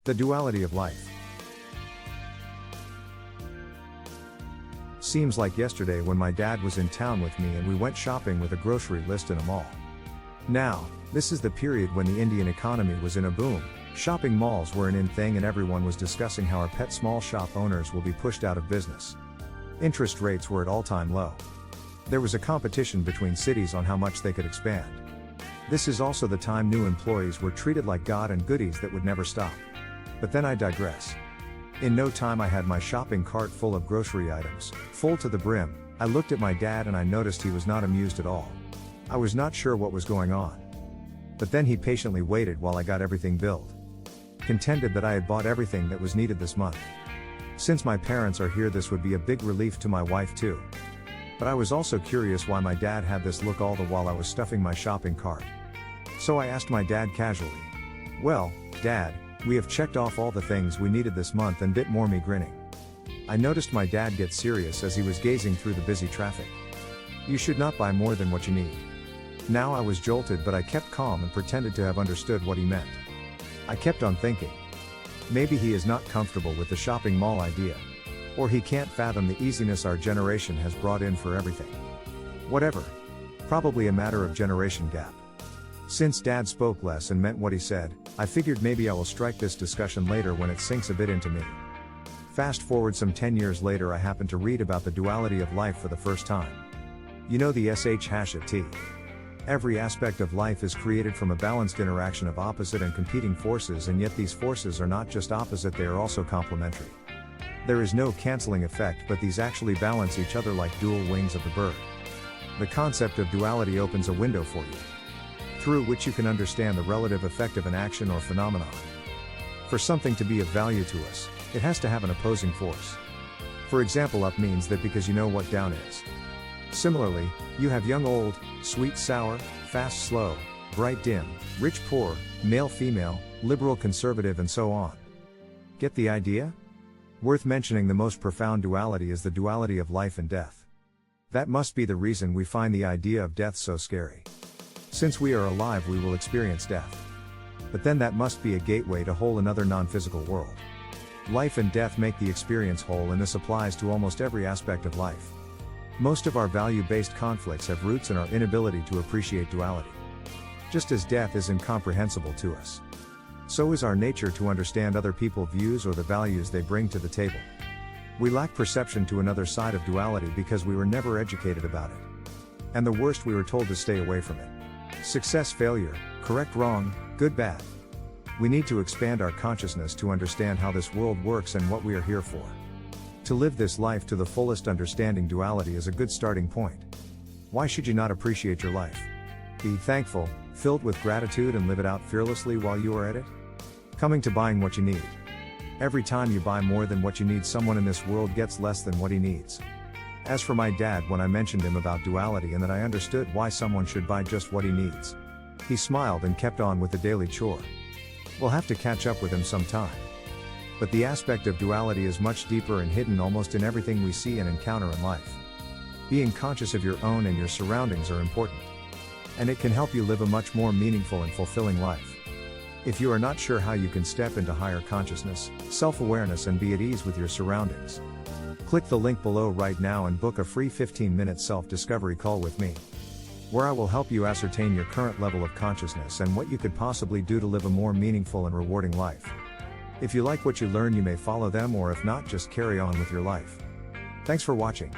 The duality of life. Seems like yesterday when my dad was in town with me and we went shopping with a grocery list in a mall. Now, this is the period when the Indian economy was in a boom. Shopping malls were an in thing and everyone was discussing how our pet small shop owners will be pushed out of business. Interest rates were at all-time low. There was a competition between cities on how much they could expand. This is also the time new employees were treated like God and goodies that would never stop. But then I digress. In no time I had my shopping cart full of grocery items, full to the brim. I looked at my dad and I noticed he was not amused at all. I was not sure what was going on. But then he patiently waited while I got everything billed. Contended that I had bought everything that was needed this month. Since my parents are here, this would be a big relief to my wife too. But I was also curious why my dad had this look all the while I was stuffing my shopping cart. So I asked my dad casually, "Well, Dad, we have checked off all the things we needed this month," and bit more me grinning. I noticed my dad get serious as he was gazing through the busy traffic. "You should not buy more than what you need." Now I was jolted, but I kept calm and pretended to have understood what he meant. I kept on thinking. Maybe he is not comfortable with the shopping mall idea. Or he can't fathom the easiness our generation has brought in for everything. Whatever. Probably a matter of generation gap. Since Dad spoke less and meant what he said, I figured maybe I will strike this discussion later when it sinks a bit into me. Fast forward some 10 years later, I happened to read about the duality of life for the first time. You know the sh-t. Every aspect of life is created from a balanced interaction of opposite and competing forces, and yet these forces are not just opposite, they are also complementary. There is no cancelling effect, but these actually balance each other like dual wings of the bird. The concept of duality opens a window for you, through which you can understand the relative effect of an action or phenomenon. For something to be of value to us, it has to have an opposing force. For example, up means that because you know what down is. Similarly, you have young old, sweet sour, fast slow, bright dim, rich poor, male female, liberal conservative, and so on. Get the idea? Worth mentioning, the most profound duality is the duality of life and death. That must be the reason we find the idea of death so scary. Since we are alive, we will experience death. But then that must be a gateway to whole another non-physical world. Life and death make the experience whole, and this applies to almost every aspect of life. Most of our value-based conflicts have roots in our inability to appreciate duality. Just as death is incomprehensible to us, so is our nature to understand other people's views or the values they bring to the table. We lack perception to another side of duality because we were never educated about it. And the worst, we were told to stay away from it. Success, failure, correct, wrong, good, bad. We need to expand our consciousness to understand how this world works and what we are here for. To live this life to the fullest, understanding duality is a good starting point. Why should you not appreciate your life? Be thankful, filled with gratitude, and live it out fearlessly while you are at it. Coming to buying what you need. Every time you buy more than what you need, someone in this world gets less than what he needs. As for my dad, when I mentioned him about duality and that I understood why someone should buy just what he needs, he smiled and kept on with the daily chore. We'll have to catch up with him sometime. But the aspect of duality is much deeper and hidden almost in everything we see and encounter in life. Being conscious of your own and your surroundings are important. And it can help you live a much more meaningful and fulfilling life. If you are not sure how you can step into higher consciousness, self-awareness, and be at ease with your surroundings, click the link below right now and book a free 15-minute self-discovery call with me, where I will help you ascertain your current level of consciousness and what you could possibly do to live a more meaningful and rewarding life. If you like what you learn, you may follow them, or if not, just carry on with your life. Thanks for watching.